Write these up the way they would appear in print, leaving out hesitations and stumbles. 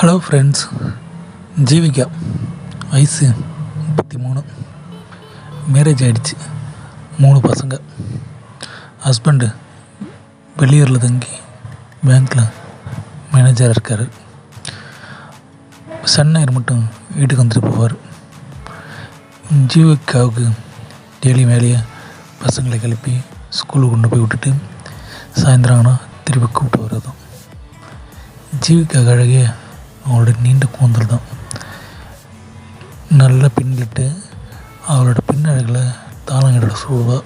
Hello friends. Jeevika வயசு 33, marriage ஆகிடுச்சு, 3 பசங்க. ஹஸ்பண்டு வெளியூரில் தங்கி பேங்க்கில் மேனேஜராக இருக்கார். சன் ஞாயிறு மட்டும் வீட்டுக்கு வந்துட்டு போவார். ஜீவிகாவுக்கு டெய்லி வேலையை பசங்களை கிளப்பி ஸ்கூலுக்கு கொண்டு போய் விட்டுட்டு சாயந்தரம் ஆனால் திருப்பி கூப்பிட்டு வர்றதும். ஜீவிகா அழகே அவளோட நீண்ட கூந்தல் தான். நல்லா பின்னிட்டு அவளோட பின்னழகில் தாளங்களோட சூழ்வா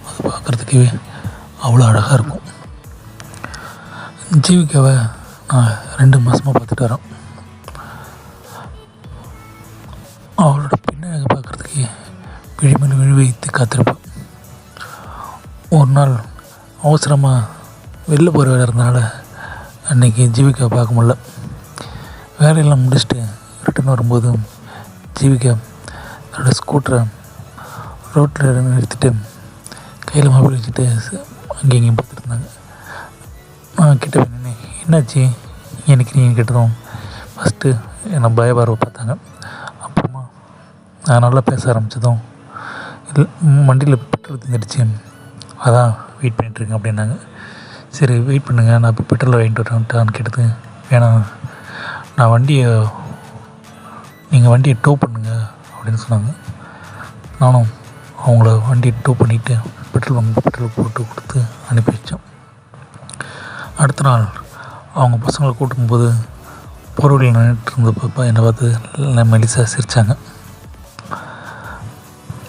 அது பார்க்குறதுக்கே அவ்வளோ அழகாக இருக்கும். ஜீவிகாவை நான் 2 மாதமாக பார்த்துட்டு வரேன். அவளோட பின்னழகை பார்க்குறதுக்கு விழிமேல் விழி வைத்து காத்திருப்பேன். ஒரு நாள் அவசரமாக வெளில போகிற வேலை இருந்தனால அன்றைக்கி ஜீவிகாவை பார்க்க முடியல. வேலையெல்லாம் முடிச்சுட்டு ரிட்டன் வரும்போது ஜீவிகா தன்னோட ஸ்கூட்டரை ரோட்டில் நிறுத்திட்டு கையில் மொபைல் வச்சுட்டு அங்கேயும் இங்கேயும் பார்த்துட்டு இருந்தாங்க. நான் கிட்ட நின்று என்னாச்சு எனக்கு நீங்கள் கேட்டதும் ஃபஸ்ட்டு என்னை பயபார்வை பார்த்தாங்க. அப்புறமா நான் நல்லா பேச ஆரம்பித்ததும் வண்டியில் பெட்ரோல் தந்துடுச்சு, அதான் வெயிட் பண்ணிகிட்ருக்கேன் அப்படின்னாங்க. சரி வெயிட் பண்ணுங்கள், நான் இப்போ பெட்ரோல் வாங்கிட்டு வரேன்ட்டான்னு கேட்டது. வேணாம், நான் நீங்கள் வண்டியை டோ பண்ணுங்க அப்படின்னு சொன்னாங்க. நானும் அவங்கள வண்டியை டோ பண்ணிவிட்டு பெட்ரோல் போட்டு கொடுத்து அனுப்பி வச்சோம். அடுத்த நாள் அவங்க பசங்களை கூட்டும்போது பொருளில் நின்றுட்டு இருந்தப்போ என்னை பார்த்து மெலிசாக சிரித்தாங்க.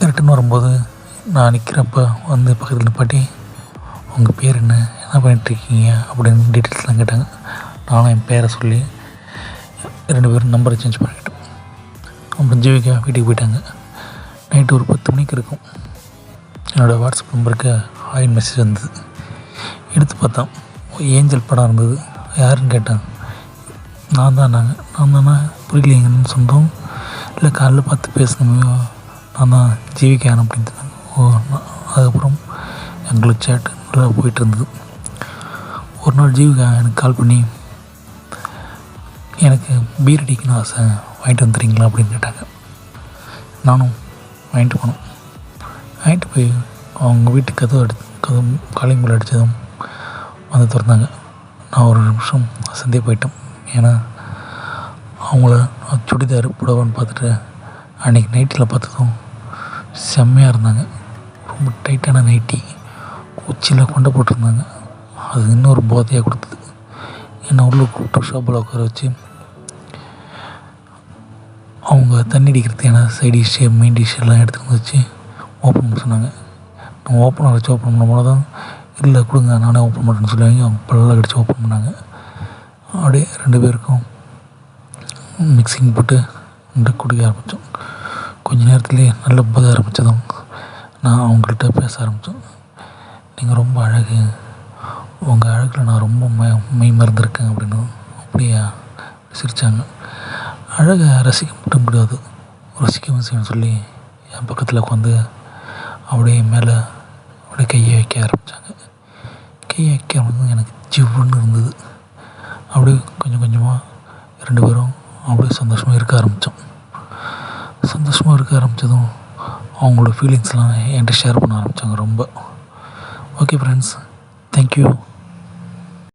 ரிட்டன் வரும்போது நான் நிற்கிறப்ப வந்து பக்கத்தில் நிப்பாட்டி உங்கள் பேர் என்ன பண்ணிகிட்ருக்கீங்க அப்படின்னு டீட்டெயில்ஸ்லாம் கேட்டாங்க. நானும் என் பேரை சொல்லி 2 பேரும் நம்பரை சேஞ்ச் பண்ணிக்கிட்டோம். அப்புறம் ஜீவிகா வீட்டுக்கு போயிட்டாங்க. நைட்டு ஒரு 10 மணிக்கு இருக்கும். என்னோடய வாட்ஸ்அப் நம்பருக்கு ஹாயின் மெசேஜ் வந்தது. எடுத்து பார்த்தோம், ஏஞ்சல் படம் இருந்தது. யாருன்னு கேட்டாங்க. நான் தானே புரியலைங்கன்னு சொன்னோம். இல்லை காலைல பார்த்து பேசணுமே, நான் தான் ஜீவிகான் அப்படின்னு சொன்னாங்க. அதுக்கப்புறம் எங்களுக்கு சேட்டு நல்லா போயிட்டு இருந்தது. ஒரு நாள் ஜீவிகா எனக்கு கால் பண்ணி எனக்கு பீர் அடிக்கணும்னு ஆசை, வாங்கிட்டு வந்துடுறீங்களா அப்படின்னு கேட்டாங்க. நானும் வாங்கிட்டு போனோம். வாங்கிட்டு போய் அவங்க வீட்டுக்கு கதவு காலிங் பெல் அடித்ததும் வந்து திறந்தாங்க. நான் ஒரு நிமிஷம் அசந்தே போயிட்டேன். ஏன்னா அவங்கள சுடிதார் புடவைன்னு பார்த்துட்டு அன்றைக்கி நைட்டில் பார்த்ததும் செம்மையாக இருந்தாங்க. ரொம்ப டைட்டான நைட்டி, உச்சியில் கொண்டை போட்டிருந்தாங்க. அது இன்னொரு போதையாக கொடுத்தது. என்னை உள்ளே கூப்பிட்டு ஷாப்பில் உட்கார வச்சு அவங்க தண்ணி அடிக்கிறதுக்கான சைட் டிஷ்ஷு மெயின் டிஷ் எல்லாம் எடுத்துகிட்டு வச்சு ஓப்பன் பண்ண சொன்னாங்க. நான் ஓப்பன் பண்ண போது தான் இல்லை கொடுங்க நானே ஓப்பன் பண்ணுறேன்னு சொல்லுவாங்க. அவங்க பல்ல கடிச்சு ஓப்பன் பண்ணாங்க. அப்படியே 2 பேருக்கும் மிக்சிங் போட்டு குடிக்க ஆரம்பித்தோம். கொஞ்சம் நேரத்துலேயே நல்ல போத ஆரம்பித்ததும் நான் அவங்கள்ட்ட பேச ஆரம்பித்தோம். நீங்கள் ரொம்ப அழகு, உங்கள் அழகில் நான் ரொம்ப மெய் மறந்துருக்கேன் அப்படின்னு. அப்படியே சிரித்தாங்க. அழகை ரசிக்க மட்டும் முடியாது, ரசிக்கவும் செய்யணும்னு சொல்லி என் பக்கத்தில் உட்காந்து அப்படியே மேலே அப்படியே கையை வைக்க ஆரம்பித்தாங்க. கையை வைக்க ஆரம்பிச்சது எனக்கு ஜிவ்வுன்னு இருந்தது. அப்படியே கொஞ்சம் கொஞ்சமாக 2 பேரும் அப்படியே சந்தோஷமாக இருக்க ஆரம்பித்ததும் அவங்களோட ஃபீலிங்ஸ்லாம் என்கிட்ட ஷேர் பண்ண ஆரம்பித்தாங்க ரொம்ப. Okay friends, thank you.